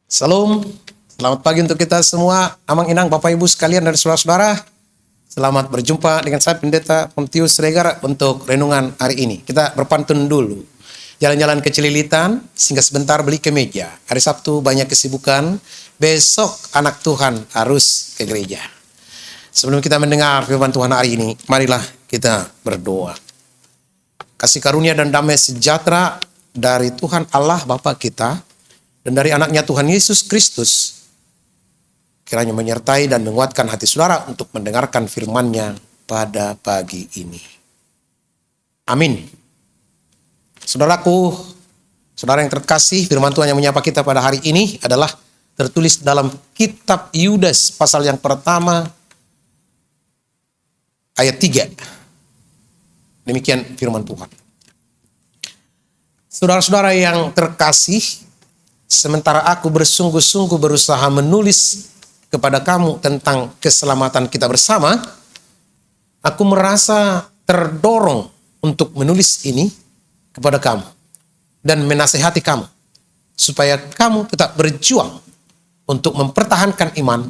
Salam, selamat pagi untuk kita semua, Amang Inang, Bapak Ibu sekalian dan saudara-saudara. Selamat berjumpa dengan saya Pendeta Pontius Regar untuk renungan hari ini. Kita berpantun dulu. Jalan-jalan ke Celilitan, singgah sebentar beli kemeja. Hari Sabtu banyak kesibukan, besok anak Tuhan harus ke gereja. Sebelum kita mendengar firman Tuhan hari ini, marilah kita berdoa. Kasih karunia dan damai sejahtera dari Tuhan Allah Bapa kita, dan dari anaknya Tuhan Yesus Kristus, kiranya menyertai dan menguatkan hati saudara untuk mendengarkan firman-Nya pada pagi ini. Amin. Saudaraku, saudara yang terkasih, firman Tuhan yang menyapa kita pada hari ini adalah tertulis dalam kitab Yudas pasal yang pertama ayat 3. Demikian firman Tuhan. Saudara-saudara yang terkasih, sementara aku bersungguh-sungguh berusaha menulis kepada kamu tentang keselamatan kita bersama, aku merasa terdorong untuk menulis ini kepada kamu dan menasihati kamu supaya kamu tetap berjuang untuk mempertahankan iman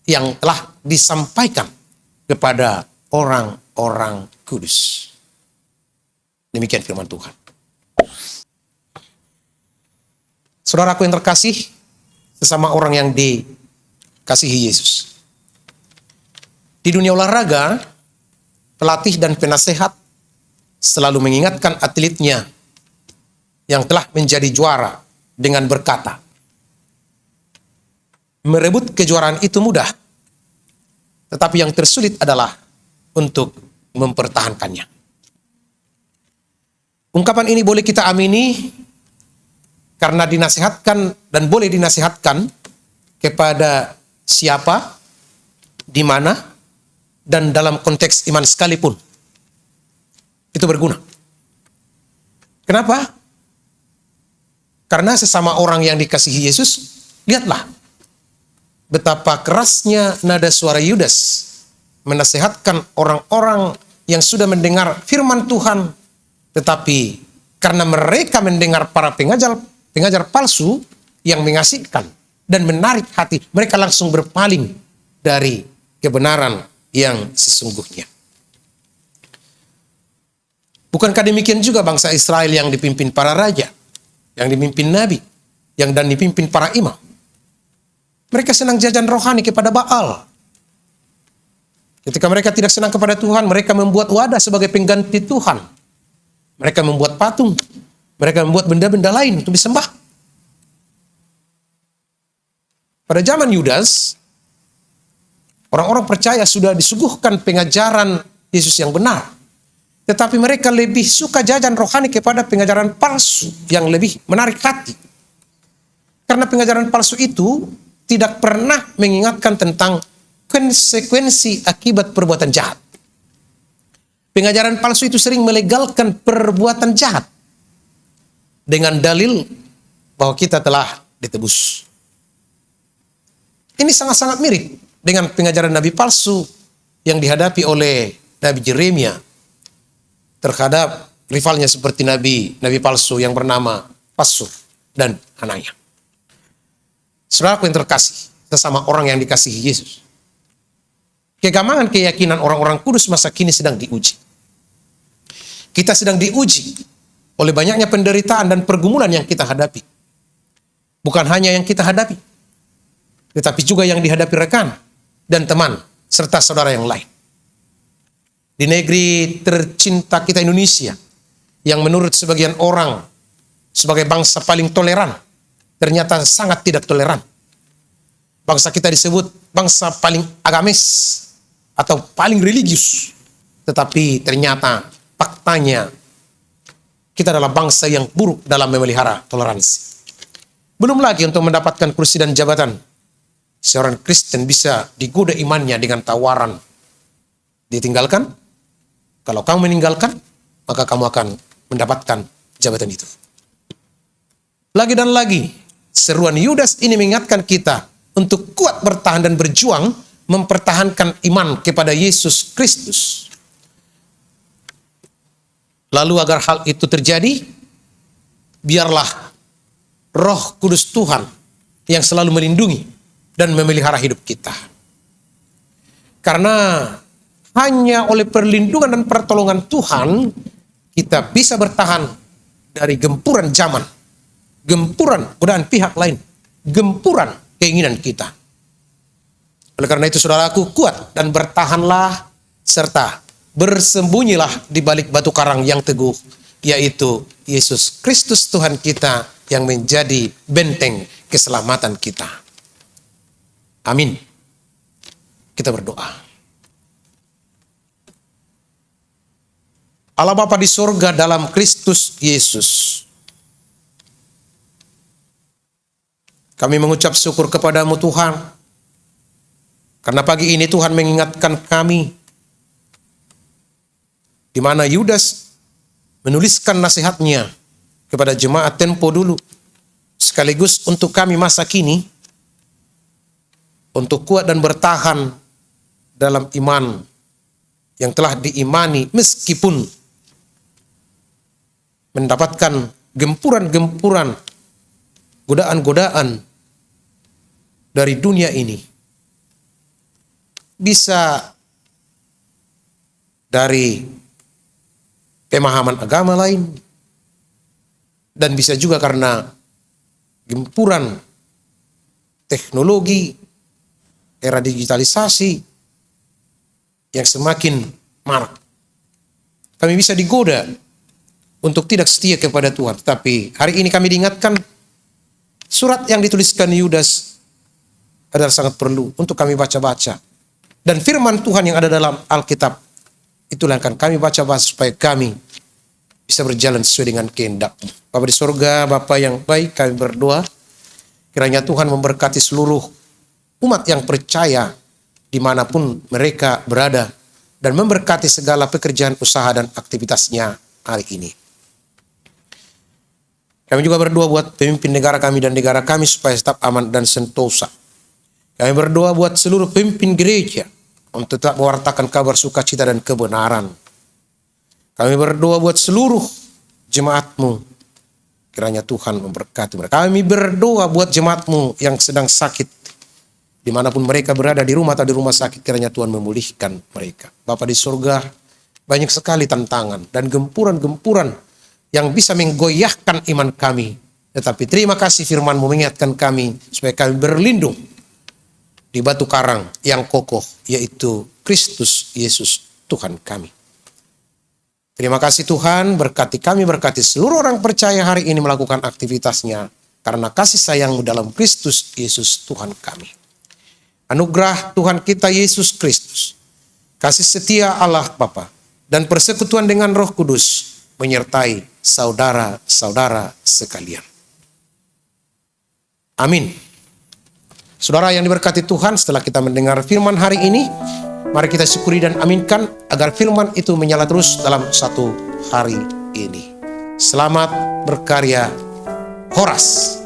yang telah disampaikan kepada orang-orang kudus. Demikian firman Tuhan. Saudaraku yang terkasih, sesama orang yang dikasihi Yesus. Di dunia olahraga, pelatih dan penasehat selalu mengingatkan atletnya yang telah menjadi juara dengan berkata, merebut kejuaraan itu mudah, tetapi yang tersulit adalah untuk mempertahankannya. Ungkapan ini boleh kita amini karena dinasihatkan dan boleh dinasihatkan kepada siapa, di mana, dan dalam konteks iman sekalipun. Itu berguna. Kenapa? Karena sesama orang yang dikasihi Yesus, lihatlah betapa kerasnya nada suara Yudas menasihatkan orang-orang yang sudah mendengar firman Tuhan, tetapi karena mereka mendengar para pengajar palsu yang mengasihkan dan menarik hati, mereka langsung berpaling dari kebenaran yang sesungguhnya. Bukankah demikian juga bangsa Israel yang dipimpin para raja, yang dipimpin nabi, dan dipimpin para imam? Mereka senang jajan rohani kepada Baal. Ketika mereka tidak senang kepada Tuhan, mereka membuat wadah sebagai pengganti Tuhan. Mereka membuat patung. Mereka membuat benda-benda lain untuk disembah. Pada zaman Yudas, orang-orang percaya sudah disuguhkan pengajaran Yesus yang benar. Tetapi mereka lebih suka jajan rohani kepada pengajaran palsu yang lebih menarik hati. Karena pengajaran palsu itu tidak pernah mengingatkan tentang konsekuensi akibat perbuatan jahat. Pengajaran palsu itu sering melegalkan perbuatan jahat dengan dalil bahwa kita telah ditebus. Ini sangat-sangat mirip dengan pengajaran nabi palsu yang dihadapi oleh Nabi Yeremia terhadap rivalnya seperti nabi palsu yang bernama Pasur dan Hananya. Saudaraku yang terkasih, sesama orang yang dikasihi Yesus, kegamangan keyakinan orang-orang kudus masa kini sedang diuji. Kita sedang diuji oleh banyaknya penderitaan dan pergumulan yang kita hadapi. Bukan hanya yang kita hadapi, tetapi juga yang dihadapi rekan dan teman, serta saudara yang lain. Di negeri tercinta kita Indonesia, yang menurut sebagian orang sebagai bangsa paling toleran, ternyata sangat tidak toleran. Bangsa kita disebut bangsa paling agamis atau paling religius, tetapi ternyata faktanya kita adalah bangsa yang buruk dalam memelihara toleransi. Belum lagi untuk mendapatkan kursi dan jabatan, seorang Kristen bisa digoda imannya dengan tawaran ditinggalkan. Kalau kamu meninggalkan, maka kamu akan mendapatkan jabatan itu. Lagi dan lagi, seruan Yudas ini mengingatkan kita untuk kuat bertahan dan berjuang mempertahankan iman kepada Yesus Kristus. Lalu agar hal itu terjadi, biarlah Roh Kudus Tuhan yang selalu melindungi dan memelihara hidup kita. Karena hanya oleh perlindungan dan pertolongan Tuhan, kita bisa bertahan dari gempuran zaman, gempuran godaan pihak lain, gempuran keinginan kita. Oleh karena itu saudaraku, kuat dan bertahanlah serta bersembunyilah di balik batu karang yang teguh, yaitu Yesus Kristus Tuhan kita yang menjadi benteng keselamatan kita. Amin. Kita berdoa. Allah Bapa di surga dalam Kristus Yesus, kami mengucap syukur kepadamu Tuhan, karena pagi ini Tuhan mengingatkan kami, di mana Yudas menuliskan nasihatnya kepada jemaat tempo dulu, sekaligus untuk kami masa kini, untuk kuat dan bertahan dalam iman yang telah diimani meskipun mendapatkan gempuran-gempuran, godaan-godaan dari dunia ini. Bisa dari pemahaman agama lain, dan bisa juga karena gempuran teknologi, era digitalisasi yang semakin marak. Kami bisa digoda untuk tidak setia kepada Tuhan. Tetapi hari ini kami diingatkan, surat yang dituliskan Yudas adalah sangat perlu untuk kami baca-baca. Dan firman Tuhan yang ada dalam Alkitab, itulah yang akan kami baca-baca supaya kami bisa berjalan sesuai dengan kehendak. Bapa di surga, Bapa yang baik, kami berdoa, kiranya Tuhan memberkati seluruh umat yang percaya dimanapun mereka berada, dan memberkati segala pekerjaan usaha dan aktivitasnya hari ini. Kami juga berdoa buat pemimpin negara kami dan negara kami supaya tetap aman dan sentosa. Kami berdoa buat seluruh pemimpin gereja untuk tetap mewartakan kabar sukacita dan kebenaran. Kami berdoa buat seluruh jemaat-Mu, kiranya Tuhan memberkati mereka. Kami berdoa buat jemaat-Mu yang sedang sakit, dimanapun mereka berada, di rumah atau di rumah sakit, kiranya Tuhan memulihkan mereka. Bapa di surga, banyak sekali tantangan dan gempuran-gempuran yang bisa menggoyahkan iman kami. Tetapi terima kasih firman-Mu mengingatkan kami supaya kami berlindung di batu karang yang kokoh, yaitu Kristus Yesus Tuhan kami. Terima kasih Tuhan, berkati kami, berkati seluruh orang percaya hari ini melakukan aktivitasnya, karena kasih sayang-Mu dalam Kristus Yesus Tuhan kami. Anugerah Tuhan kita Yesus Kristus, kasih setia Allah Bapa, dan persekutuan dengan Roh Kudus menyertai saudara-saudara sekalian. Amin. Saudara yang diberkati Tuhan, setelah kita mendengar firman hari ini, mari kita syukuri dan aminkan agar firman itu menyala terus dalam satu hari ini. Selamat berkarya, Horas.